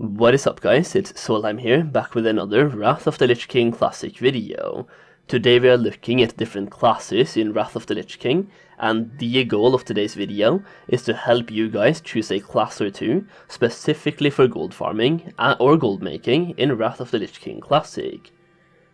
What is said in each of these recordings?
What is up guys, it's Solheim here, back with another Wrath of the Lich King Classic video. Today we are looking at different classes in Wrath of the Lich King, and the goal of today's video is to help you guys choose a class or two, specifically for gold farming or gold making in Wrath of the Lich King Classic.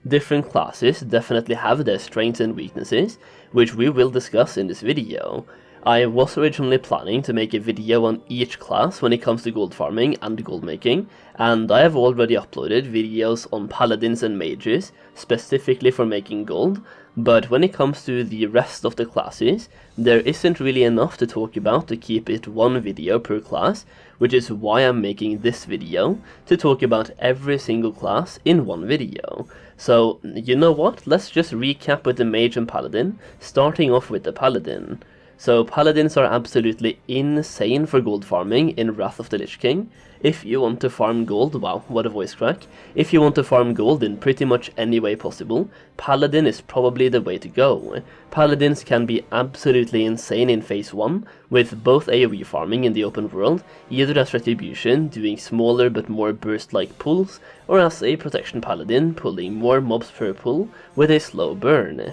Different classes definitely have their strengths and weaknesses, which we will discuss in this video. I was originally planning to make a video on each class when it comes to gold farming and gold making, and I have already uploaded videos on Paladins and Mages, specifically for making gold, but when it comes to the rest of the classes, there isn't really enough to talk about to keep it one video per class, which is why I'm making this video, to talk about every single class in one video. So, you know what, let's just recap with the Mage and Paladin, starting off with the Paladin. So Paladins are absolutely insane for gold farming in Wrath of the Lich King. If you want to farm gold, wow, what a voice crack. If you want to farm gold in pretty much any way possible, Paladin is probably the way to go. Paladins can be absolutely insane in phase 1, with both AoE farming in the open world, either as retribution, doing smaller but more burst-like pulls, or as a protection paladin, pulling more mobs per pull with a slow burn.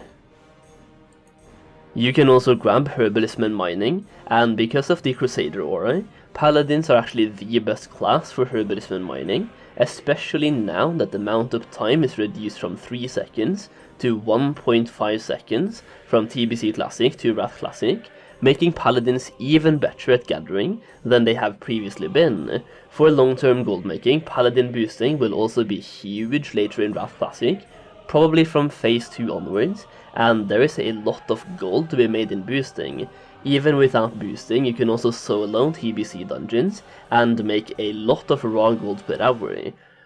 You can also grab herbalism and mining, and because of the Crusader aura, Paladins are actually the best class for herbalism and mining, especially now that the mount up time is reduced from 3 seconds to 1.5 seconds from TBC Classic to Wrath Classic, making Paladins even better at gathering than they have previously been. For long-term gold making, Paladin boosting will also be huge later in Wrath Classic, probably from phase 2 onwards, and there is a lot of gold to be made in boosting. Even without boosting, you can also solo TBC dungeons and make a lot of raw gold per hour.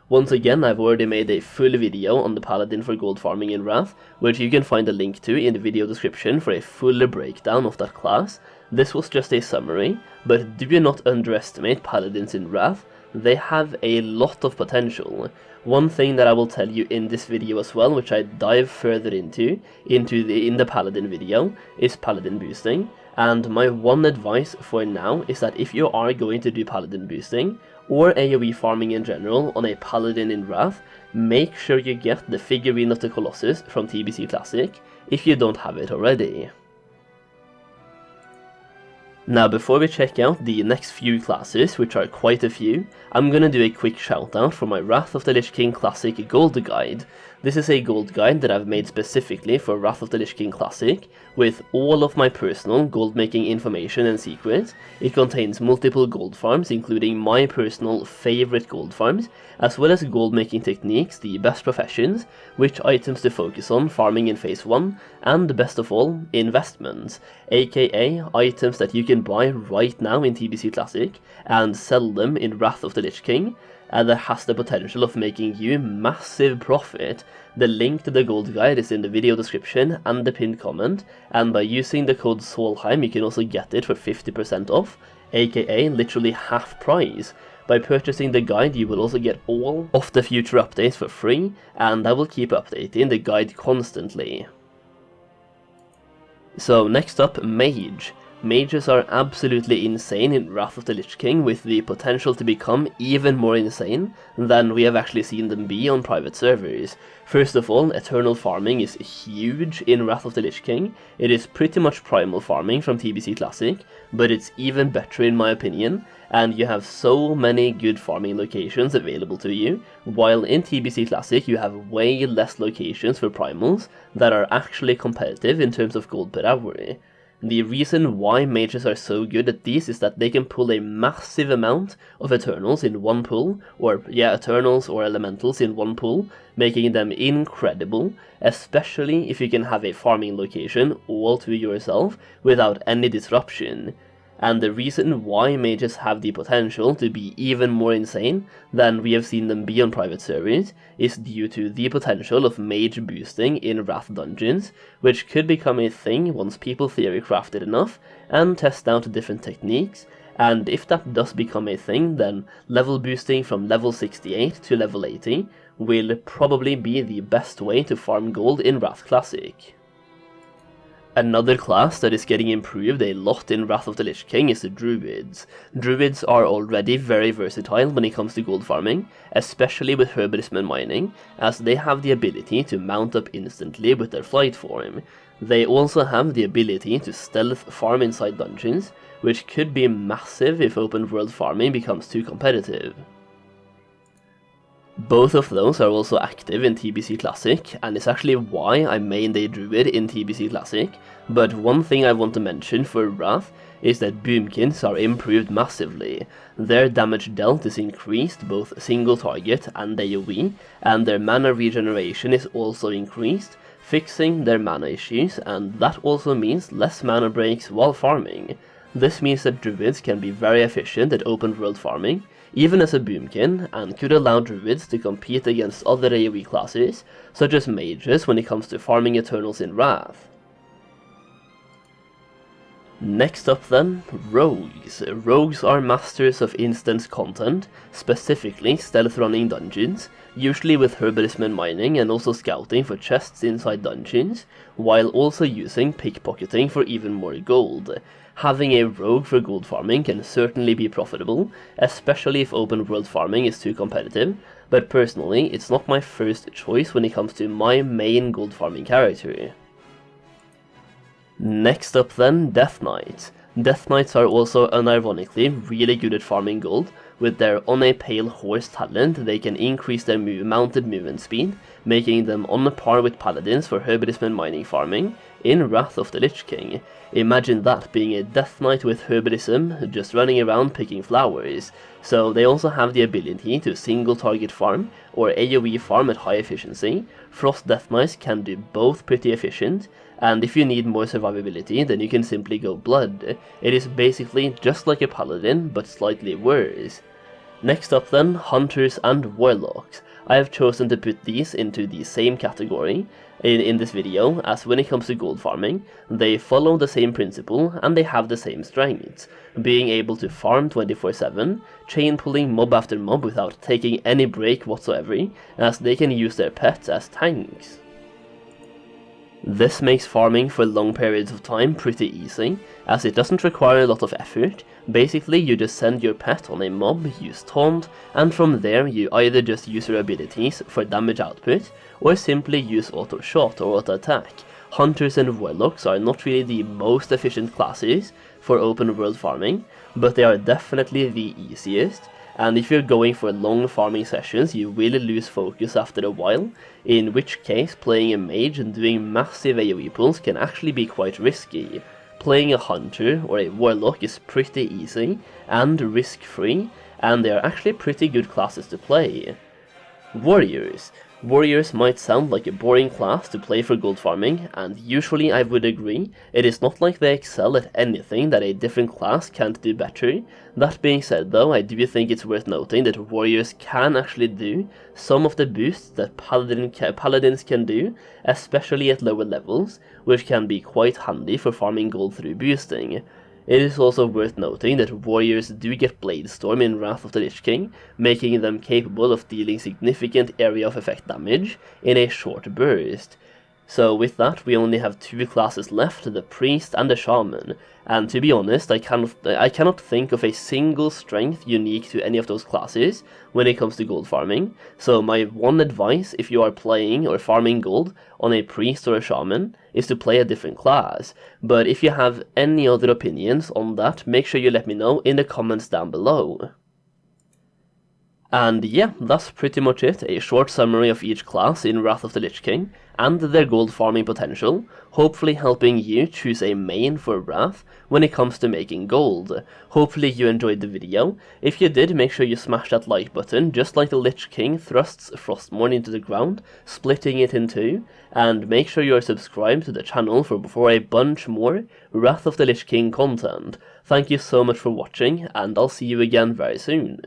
Once again, I've already made a full video on the Paladin for gold farming in Wrath, which you can find a link to in the video description for a full breakdown of that class. This was just a summary, but do not underestimate Paladins in Wrath. They have a lot of potential. One thing that I will tell you in this video as well, which I dive further into in the Paladin video, is Paladin boosting. And my one advice for now is that if you are going to do Paladin boosting, or AoE farming in general on a Paladin in Wrath, make sure you get the figurine of the Colossus from TBC Classic, if you don't have it already. Now before we check out the next few classes, which are quite a few, I'm gonna do a quick shout out for my Wrath of the Lich King Classic Gold Guide. This is a gold guide that I've made specifically for Wrath of the Lich King Classic, with all of my personal gold making information and secrets. It contains multiple gold farms, including my personal favorite gold farms, as well as gold making techniques, the best professions, which items to focus on farming in phase 1, and best of all, investments, aka items that you can buy right now in TBC Classic and sell them in Wrath of the Lich King, and that has the potential of making you massive profit. The link to the gold guide is in the video description and the pinned comment, and by using the code Solheim you can also get it for 50% off, aka literally half price. By purchasing the guide you will also get all of the future updates for free, and I will keep updating the guide constantly. So next up, Mage. Mages are absolutely insane in Wrath of the Lich King, with the potential to become even more insane than we have actually seen them be on private servers. First of all, eternal farming is huge in Wrath of the Lich King. It is pretty much primal farming from TBC Classic, but it's even better in my opinion, and you have so many good farming locations available to you, while in TBC Classic you have way less locations for primals that are actually competitive in terms of gold per hour. The reason why mages are so good at these is that they can pull a massive amount of Eternals in one pull, Eternals or Elementals in one pull, making them incredible, especially if you can have a farming location all to yourself without any disruption. And the reason why mages have the potential to be even more insane than we have seen them be on private servers is due to the potential of mage boosting in Wrath dungeons, which could become a thing once people theorycraft it enough and test out different techniques. And if that does become a thing, then level boosting from level 68 to level 80 will probably be the best way to farm gold in Wrath Classic. Another class that is getting improved a lot in Wrath of the Lich King is the Druids. Druids are already very versatile when it comes to gold farming, especially with herbalism and mining, as they have the ability to mount up instantly with their flight form. They also have the ability to stealth farm inside dungeons, which could be massive if open world farming becomes too competitive. Both of those are also active in TBC Classic, and it's actually why I mained a Druid in TBC Classic, but one thing I want to mention for Wrath is that boomkins are improved massively. Their damage dealt is increased both single target and AoE, and their mana regeneration is also increased, fixing their mana issues, and that also means less mana breaks while farming. This means that Druids can be very efficient at open world farming, even as a boomkin, and could allow Druids to compete against other AoE classes, such as Mages when it comes to farming Eternals in Wrath. Next up then, Rogues. Rogues are masters of instance content, specifically stealth running dungeons, usually with herbalism and mining and also scouting for chests inside dungeons, while also using pickpocketing for even more gold. Having a rogue for gold farming can certainly be profitable, especially if open world farming is too competitive, but personally it's not my first choice when it comes to my main gold farming character. Next up then, Death Knights. Death Knights are also unironically really good at farming gold. With their On a Pale Horse talent, they can increase their mounted movement speed, making them on par with Paladins for herbalism and mining farming in Wrath of the Lich King. Imagine that, being a Death Knight with herbalism, just running around picking flowers. So they also have the ability to single target farm or AoE farm at high efficiency. Frost Death Knights can do both pretty efficient, and if you need more survivability, then you can simply go Blood. It is basically just like a Paladin, but slightly worse. Next up then, Hunters and Warlocks. I have chosen to put these into the same category in this video, as when it comes to gold farming, they follow the same principle and they have the same strengths, being able to farm 24/7, chain pulling mob after mob without taking any break whatsoever, as they can use their pets as tanks. This makes farming for long periods of time pretty easy, as it doesn't require a lot of effort. Basically, you just send your pet on a mob, use taunt, and from there you either just use your abilities for damage output, or simply use auto shot or auto attack. Hunters and Warlocks are not really the most efficient classes for open world farming, but they are definitely the easiest. And if you're going for long farming sessions, you will lose focus after a while, in which case playing a mage and doing massive AoE pulls can actually be quite risky. Playing a hunter or a warlock is pretty easy and risk-free, and they are actually pretty good classes to play. Warriors. Warriors might sound like a boring class to play for gold farming, and usually I would agree. It is not like they excel at anything that a different class can't do better. That being said though, I do think it's worth noting that warriors can actually do some of the boosts that paladins can do, especially at lower levels, which can be quite handy for farming gold through boosting. It is also worth noting that warriors do get Bladestorm in Wrath of the Lich King, making them capable of dealing significant area of effect damage in a short burst. So with that, we only have two classes left, the Priest and the Shaman, and to be honest, I cannot think of a single strength unique to any of those classes when it comes to gold farming, so my one advice if you are playing or farming gold on a Priest or a Shaman is to play a different class, but if you have any other opinions on that, make sure you let me know in the comments down below. And yeah, that's pretty much it, a short summary of each class in Wrath of the Lich King, and their gold farming potential, hopefully helping you choose a main for Wrath when it comes to making gold. Hopefully you enjoyed the video. If you did, make sure you smash that like button, just like the Lich King thrusts Frostmourne into the ground, splitting it in two, and make sure you are subscribed to the channel for a bunch more Wrath of the Lich King content. Thank you so much for watching, and I'll see you again very soon.